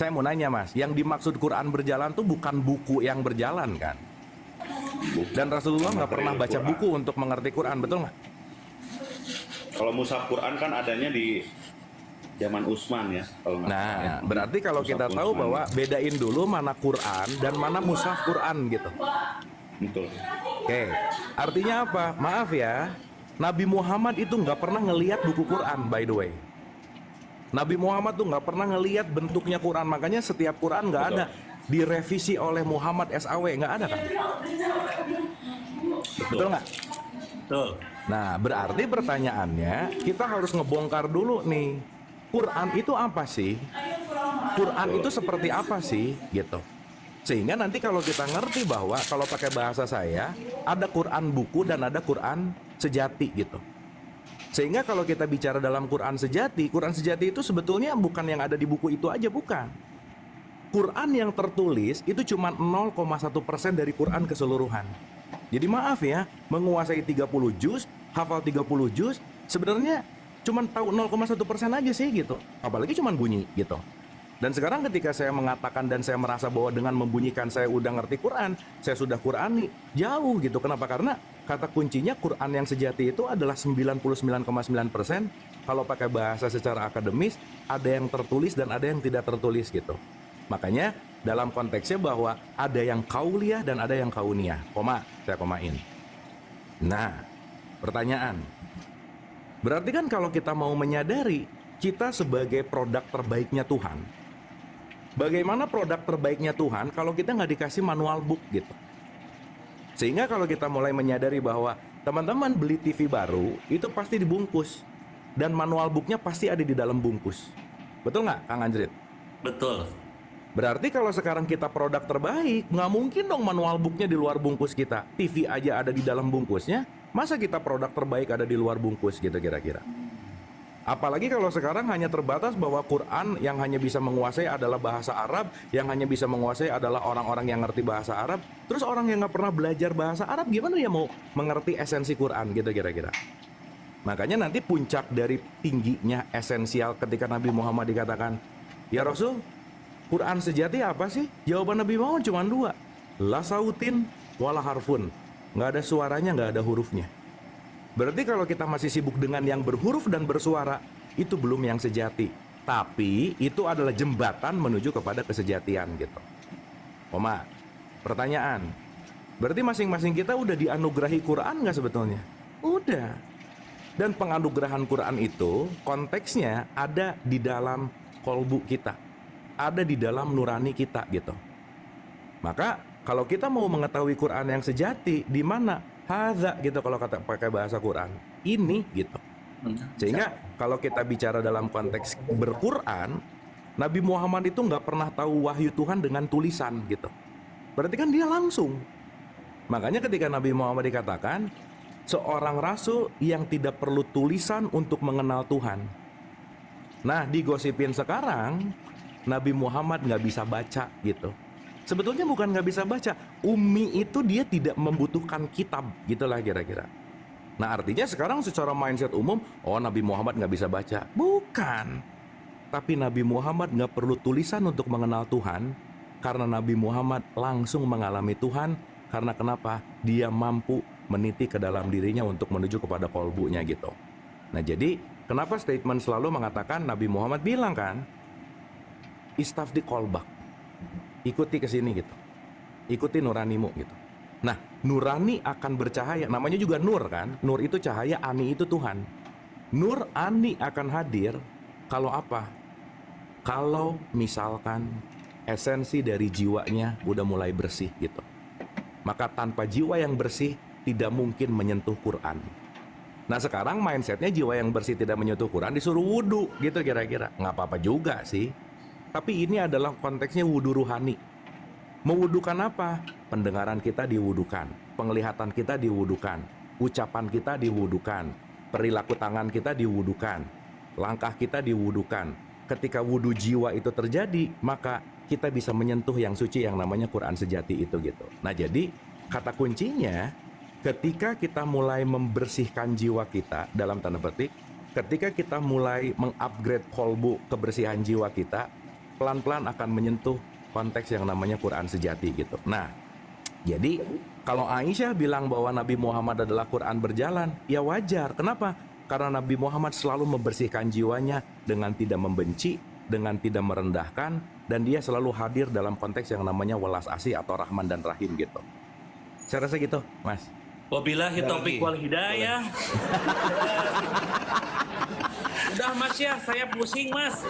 Saya mau nanya Mas, yang dimaksud Quran berjalan tuh bukan buku yang berjalan kan? Dan Rasulullah nggak pernah Material baca Quran. buku untuk mengerti Quran, betul nggak? Kalau mushaf Quran kan adanya di zaman Utsman ya, kalau nggak salah ya. Nah, berarti kalau Mushaf kita tahu Utsmani. bahwa bedain dulu mana Quran dan mana mushaf Quran gitu. Betul. Oke, artinya apa? Maaf ya, Nabi Muhammad itu nggak pernah ngelihat buku Quran, by the way. Nabi Muhammad tuh nggak pernah ngelihat bentuknya Quran, makanya setiap Quran nggak Betul. ada direvisi oleh Muhammad SAW, nggak ada kan? Betul nggak? Betul. Nah, berarti pertanyaannya kita harus ngebongkar dulu nih. Quran itu apa sih? Quran itu seperti apa sih? Gitu. Sehingga nanti kalau kita ngerti bahwa kalau pakai bahasa saya, ada Quran buku dan ada Quran sejati gitu. Sehingga kalau kita bicara dalam Quran sejati itu sebetulnya bukan yang ada di buku itu aja, bukan. Quran yang tertulis itu cuma 0,1% dari Quran keseluruhan. Jadi maaf ya, menguasai 30 juz, hafal 30 juz, sebenarnya cuma tahu 0,1% aja sih gitu. Apalagi cuma bunyi gitu. Dan sekarang ketika saya mengatakan dan saya merasa bahwa dengan membunyikan saya udah ngerti Quran, saya sudah Qurani, jauh gitu. Kenapa? Karena kata kuncinya Quran yang sejati itu adalah 99,9%. Kalau pakai bahasa secara akademis, ada yang tertulis dan ada yang tidak tertulis gitu. Makanya dalam konteksnya bahwa ada yang kauliyah dan ada yang kauniyah. Koma, saya komain. Nah, pertanyaan. Berarti kan kalau kita mau menyadari kita sebagai produk terbaiknya Tuhan, bagaimana produk terbaiknya Tuhan kalau kita nggak dikasih manual book gitu? Sehingga kalau kita mulai menyadari bahwa teman-teman beli TV baru, itu pasti dibungkus. Dan manual booknya pasti ada di dalam bungkus. Betul nggak, Kang Anjrit? Betul. Berarti kalau sekarang kita produk terbaik, nggak mungkin dong manual booknya di luar bungkus kita. TV aja ada di dalam bungkusnya, masa kita produk terbaik ada di luar bungkus gitu kira-kira? Apalagi kalau sekarang hanya terbatas bahwa Quran yang hanya bisa menguasai adalah bahasa Arab, yang hanya bisa menguasai adalah orang-orang yang ngerti bahasa Arab. Terus orang yang nggak pernah belajar bahasa Arab gimana dia mau mengerti esensi Quran gitu kira-kira? Makanya nanti puncak dari tingginya esensial ketika Nabi Muhammad dikatakan, "Ya Rasul, Quran sejati apa sih?" Jawaban Nabi Muhammad cuma dua, la sautin wala harfun. Nggak ada suaranya, nggak ada hurufnya. Berarti kalau kita masih sibuk dengan yang berhuruf dan bersuara, itu belum yang sejati. Tapi itu adalah jembatan menuju kepada kesejatian gitu. Oma, pertanyaan. Berarti masing-masing kita udah dianugerahi Quran nggak sebetulnya? Udah. Dan penganugerahan Quran itu konteksnya ada di dalam kolbu kita, ada di dalam nurani kita gitu. Maka kalau kita mau mengetahui Quran yang sejati, di mana? Hadza gitu kalau kata pakai bahasa Quran. Ini gitu. Sehingga kalau kita bicara dalam konteks berquran, Nabi Muhammad itu nggak pernah tahu wahyu Tuhan dengan tulisan gitu. Berarti kan dia langsung. Makanya ketika Nabi Muhammad dikatakan seorang rasul yang tidak perlu tulisan untuk mengenal Tuhan. Nah, digosipin sekarang Nabi Muhammad nggak bisa baca gitu. Sebetulnya bukan nggak bisa baca, ummi itu dia tidak membutuhkan kitab, gitulah kira-kira. Nah, artinya sekarang secara mindset umum, oh Nabi Muhammad nggak bisa baca. Bukan. Tapi Nabi Muhammad nggak perlu tulisan untuk mengenal Tuhan, karena Nabi Muhammad langsung mengalami Tuhan, karena kenapa? Dia mampu meniti ke dalam dirinya untuk menuju kepada kolbunya gitu. Nah, jadi kenapa statement selalu mengatakan Nabi Muhammad bilang kan, istafdi kolbak, ikuti ke sini gitu, ikuti nuranimu gitu. Nah, nurani akan bercahaya, namanya juga nur kan, nur itu cahaya, ani itu Tuhan. Nur ani akan hadir kalau apa? Kalau misalkan esensi dari jiwanya udah mulai bersih gitu. Maka tanpa jiwa yang bersih tidak mungkin menyentuh Quran. Nah, sekarang mindsetnya jiwa yang bersih tidak menyentuh Quran disuruh wudhu gitu kira-kira. Nggak apa-apa juga sih. Tapi ini adalah konteksnya wudhu ruhani. Mewudukan apa? Pendengaran kita diwudukan, penglihatan kita diwudukan, ucapan kita diwudukan, perilaku tangan kita diwudukan, langkah kita diwudukan. Ketika wudhu jiwa itu terjadi, maka kita bisa menyentuh yang suci yang namanya Quran sejati itu gitu. Nah, jadi kata kuncinya ketika kita mulai membersihkan jiwa kita dalam tanda petik, ketika kita mulai mengupgrade kolbu kebersihan jiwa kita, pelan-pelan akan menyentuh konteks yang namanya Quran sejati gitu. Nah, jadi kalau Aisyah bilang bahwa Nabi Muhammad adalah Quran berjalan, ya wajar. Kenapa? Karena Nabi Muhammad selalu membersihkan jiwanya dengan tidak membenci, dengan tidak merendahkan, dan dia selalu hadir dalam konteks yang namanya welas asih atau rahman dan rahim gitu. Saya rasa gitu, Mas. Wabillahi taufik wal hidayah. Udah Mas ya, saya pusing Mas.